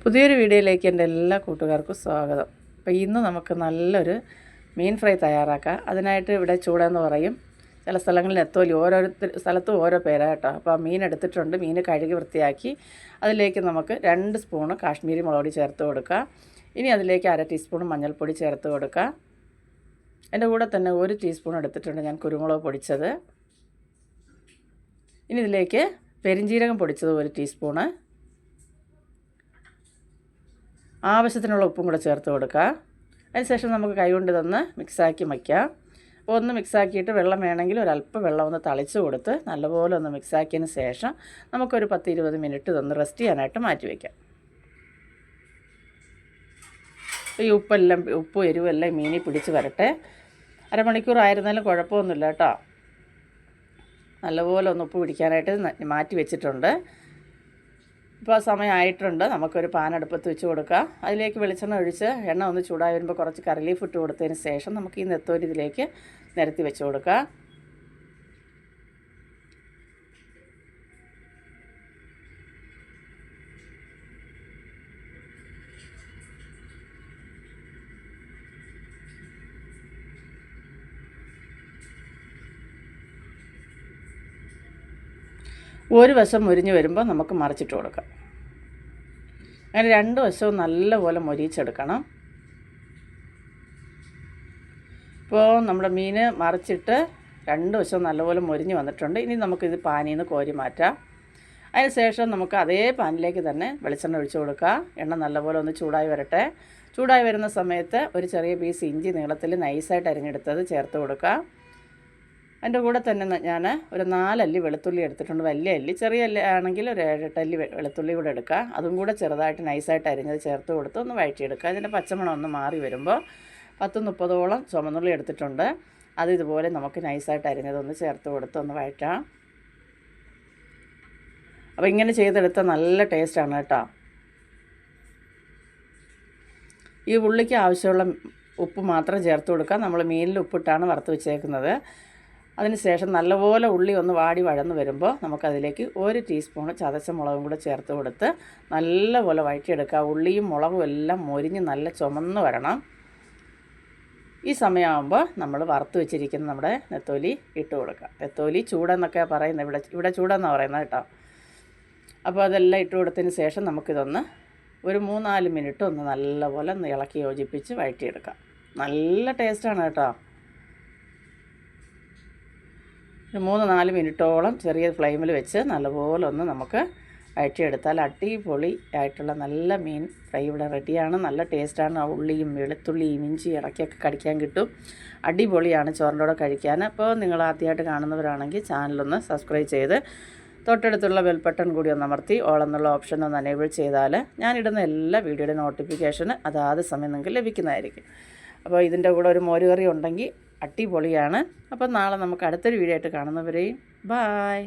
പുതിയൊരു വീഡിയോയിലേക്ക് എൻ്റെ എല്ലാ കൂട്ടുകാർക്കും സ്വാഗതം. അപ്പോൾ ഇന്ന് നമുക്ക് നല്ലൊരു മീൻ ഫ്രൈ തയ്യാറാക്കാം. അതിനായിട്ട് ഇവിടെ ചൂടെന്ന് പറയും, ചില സ്ഥലങ്ങളിൽ നെത്തോലി, ഓരോരുത്തർ സ്ഥലത്തും ഓരോ പേരാണ് കേട്ടോ. അപ്പോൾ ആ മീൻ എടുത്തിട്ടുണ്ട്. മീൻ കഴുകി വൃത്തിയാക്കി അതിലേക്ക് നമുക്ക് 2 സ്പൂണ് കാശ്മീരി മുളക് പൊടി ചേർത്ത് കൊടുക്കുക. ഇനി അതിലേക്ക് 1/2 ടീസ്പൂൺ മഞ്ഞൾപ്പൊടി ചേർത്ത് കൊടുക്കുക. എൻ്റെ കൂടെ തന്നെ 1 ടീസ്പൂൺ എടുത്തിട്ടുണ്ട് ഞാൻ കുരുമുളക് പൊടിച്ചത്. ഇനി ഇതിലേക്ക് പെരിഞ്ജീരകം പൊടിച്ചത് 1 ടീസ്പൂണ്, ആവശ്യത്തിനുള്ള ഉപ്പും കൂടെ ചേർത്ത് കൊടുക്കുക. അതിനുശേഷം നമുക്ക് കൈകൊണ്ട് ഇതൊന്ന് മിക്സാക്കി വയ്ക്കാം. അപ്പോൾ ഒന്ന് മിക്സാക്കിയിട്ട് വെള്ളം വേണമെങ്കിൽ ഒരല്പം വെള്ളം ഒന്ന് തളിച്ച് കൊടുത്ത് നല്ലപോലെ ഒന്ന് മിക്സാക്കിയതിന് ശേഷം നമുക്കൊരു 10-20 മിനിറ്റ് ഇതൊന്ന് റെസ്റ്റ് ചെയ്യാനായിട്ട് മാറ്റി വയ്ക്കാം. ഈ ഉപ്പും എരിവെല്ലാം മീനിൽ പിടിച്ച് വരട്ടെ. അരമണിക്കൂർ ആയിരുന്നാലും കുഴപ്പമൊന്നുമില്ല കേട്ടോ. നല്ലപോലെ ഒന്ന് ഉപ്പ് പിടിക്കാനായിട്ട് മാറ്റി വെച്ചിട്ടുണ്ട്. ഇപ്പോൾ സമയമായിട്ടുണ്ട്. നമുക്കൊരു പാൻ അടുപ്പത്ത് വെച്ച് കൊടുക്കുക. അതിലേക്ക് വെളിച്ചെണ്ണ ഒഴിച്ച് എണ്ണ ഒന്ന് ചൂടായി വരുമ്പോൾ കുറച്ച് കറി ലീഫ് ഇട്ട് കൊടുത്തതിന് ശേഷം നമുക്ക് ഈ നെത്തോലി ഇതിലേക്ക് നിരത്തി വെച്ച് കൊടുക്കുക. ഒരു വശം മുരിഞ്ഞ് വരുമ്പോൾ നമുക്ക് മറിച്ചിട്ട് കൊടുക്കാം. അങ്ങനെ 2 വശവും നല്ലപോലെ മൊരിയിച്ചെടുക്കണം. ഇപ്പോൾ നമ്മുടെ മീൻ മറിച്ചിട്ട് 2 വശവും നല്ലപോലെ മൊരിഞ്ഞ് വന്നിട്ടുണ്ട്. ഇനി നമുക്കിത് പാനിൽ നിന്ന് കോരി മാറ്റാം. അതിന് ശേഷം നമുക്ക് അതേ പാനിലേക്ക് തന്നെ വെളിച്ചെണ്ണ ഒഴിച്ച് കൊടുക്കുക. എണ്ണ നല്ലപോലെ ഒന്ന് ചൂടായി വരട്ടെ. ചൂടായി വരുന്ന സമയത്ത് ഒരു ചെറിയ പീസ് ഇഞ്ചി നീളത്തിൽ നൈസായിട്ട് അരിഞ്ഞെടുത്തത് ചേർത്ത് കൊടുക്കുക. അതിൻ്റെ കൂടെ തന്നെ ഞാൻ ഒരു 4 അല്ലി വെളുത്തുള്ളി എടുത്തിട്ടുണ്ട്. വലിയ അല്ലി, ചെറിയ അല്ലി ആണെങ്കിൽ ഒരു 7-8 അല്ലി വെളുത്തുള്ളി കൂടെ എടുക്കുക. അതും കൂടെ ചെറുതായിട്ട് നൈസായിട്ട് അരിഞ്ഞത് ചേർത്ത് കൊടുത്ത് ഒന്ന് വഴറ്റിയെടുക്കുക. അതിൻ്റെ പച്ചമണം ഒന്ന് മാറി വരുമ്പോൾ 10-30ഓളം ചുമന്നുള്ളി എടുത്തിട്ടുണ്ട്. അത് ഇതുപോലെ നമുക്ക് നൈസായിട്ട് അരിഞ്ഞതൊന്ന് ചേർത്ത് കൊടുത്ത് ഒന്ന് വഴറ്റാം. അപ്പോൾ ഇങ്ങനെ ചെയ്തെടുത്താൽ നല്ല ടേസ്റ്റാണ് കേട്ടോ. ഈ ഉള്ളിക്ക് ആവശ്യമുള്ള ഉപ്പ് മാത്രം ചേർത്ത് കൊടുക്കുക. നമ്മൾ മീനിൽ ഉപ്പിട്ടാണ് വറുത്ത് വെച്ചേക്കുന്നത്. അതിനുശേഷം നല്ലപോലെ ഉള്ളി ഒന്ന് വാടി വഴന്ന് വരുമ്പോൾ നമുക്കതിലേക്ക് 1 ടീസ്പൂൺ ചതച്ച മുളകും കൂടെ ചേർത്ത് കൊടുത്ത് നല്ലപോലെ വഴറ്റിയെടുക്കുക. ഉള്ളിയും മുളകും എല്ലാം മൊരിഞ്ഞ് നല്ല ചുമന്ന് വരണം. ഈ സമയമാകുമ്പോൾ നമ്മൾ വറുത്ത് വെച്ചിരിക്കുന്ന നമ്മുടെ നെത്തോലി ഇട്ട് കൊടുക്കുക. നെത്തോലി ചൂടെന്നൊക്കെ പറയുന്നത്, ഇവിടെ ചൂടെന്നാണ് പറയുന്നത് കേട്ടോ. അപ്പോൾ അതെല്ലാം ഇട്ട് കൊടുത്തതിന് ശേഷം നമുക്കിതൊന്ന് ഒരു 3-4 മിനിറ്റ് ഒന്ന് നല്ലപോലെ ഒന്ന് ഇളക്കി യോജിപ്പിച്ച് വഴറ്റിയെടുക്കാം. നല്ല ടേസ്റ്റാണ് കേട്ടോ. 3-4 മിനിറ്റോളം ചെറിയ ഫ്ലെയിമിൽ വെച്ച് നല്ലപോലെ ഒന്ന് നമുക്ക് വഴറ്റിയെടുത്താൽ അടിപൊളി ആയിട്ടുള്ള നല്ല മീൻ ഫ്രൈ ഇവിടെ റെഡിയാണ്. നല്ല ടേസ്റ്റാണ്. ആ ഉള്ളിയും വെളുത്തുള്ളിയും ഇഞ്ചി ഇടയ്ക്കൊക്കെ കടിക്കാൻ കിട്ടും. അടിപൊളിയാണ് ചോറിൻ്റെ കൂടെ കഴിക്കാൻ. അപ്പോൾ നിങ്ങൾ ആദ്യമായിട്ട് കാണുന്നവരാണെങ്കിൽ ചാനലൊന്ന് സബ്സ്ക്രൈബ് ചെയ്ത് തൊട്ടടുത്തുള്ള ബെൽ ബട്ടൺ കൂടി ഒന്ന് അമർത്തി ഓൾ എന്നുള്ള ഓപ്ഷൻ ഒന്ന് എനേബിൾ ചെയ്താൽ ഞാനിടുന്ന എല്ലാ വീഡിയോയുടെ നോട്ടിഫിക്കേഷന് അതാത് സമയം നിങ്ങൾക്ക് ലഭിക്കുന്നതായിരിക്കും. അപ്പോൾ ഇതിൻ്റെ കൂടെ ഒരു മോരുകറി ഉണ്ടെങ്കിൽ അടിപൊളിയാണ്. അപ്പോൾ നാളെ നമുക്ക് അടുത്തൊരു വീഡിയോ ആയിട്ട് കാണുന്നവരെയും ബായ്.